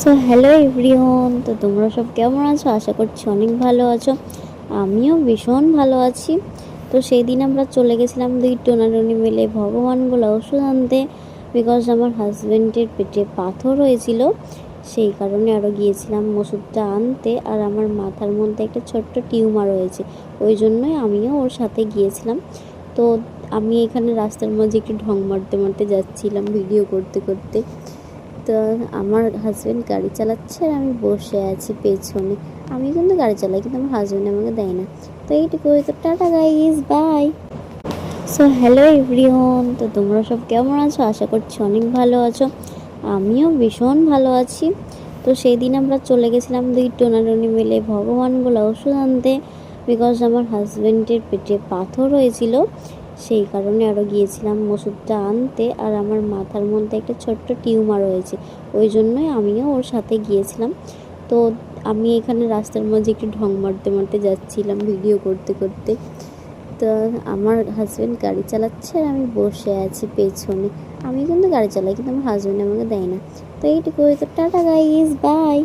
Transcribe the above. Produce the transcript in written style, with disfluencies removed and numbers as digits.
So hello everyone, তো তোমরা সব কেমন আছো? আশা করছি অনেক ভালো আছো। আমিও ভীষণ ভালো আছি। তো সেই দিন আমরা চলে গেছিলাম দুই টোনাটনি মিলে ভগবান বলা ওষুধ আনতে, বিকজ আমার হাজব্যান্ডের পেটে পাথর হয়েছিল। সেই কারণে আরও গিয়েছিলাম ওষুধটা আনতে। আর আমার মাথার মধ্যে একটা ছোট্ট টিউমার হয়েছে, ওই জন্যই আমিও ওর সাথে গিয়েছিলাম। তো আমি এখানে রাস্তার মাঝে একটু ঢং মারতে মারতে যাচ্ছিলাম ভিডিও করতে করতে। তো আমার হাজব্যান্ড গাড়ি চালাচ্ছে আর আমি বসে আছি পেছনে। আমি কিন্তু গাড়ি চালাই, কিন্তু আমার হাজব্যান্ড আমাকে দেয় না। তো এইটুকুই। তো tata guys, bye. So hello everyone, তো তোমরা সব কেমন আছো? আশা করছি অনেক ভালো আছো। আমিও ভীষণ ভালো আছি। তো সেই দিন আমরা চলে গেছিলাম দুই টোনাটনি মিলে ভগবান বলা ওষুধ আনতে, বিকজ আমার হাজব্যান্ডের পেটে পাথর হয়েছিল। সেই কারণে আরও গিয়েছিলাম ওষুধটা আনতে। আর আমার মাথার মধ্যে একটা ছোট্ট টিউমার হয়েছে, ওই জন্যই আমিও ওর সাথে গিয়েছিলাম। তো আমি এখানে রাস্তার মাঝে একটু ঢং মারতে মারতে যাচ্ছিলাম ভিডিও করতে করতে। তো আমার হাজব্যান্ড গাড়ি চালাচ্ছে আর আমি বসে আছি পেছনে। আমি কিন্তু গাড়ি চালাই, কিন্তু আমার হাজব্যান্ড আমাকে দেয় না। তো এইটুকু। তো টাটা গাইস, বাই।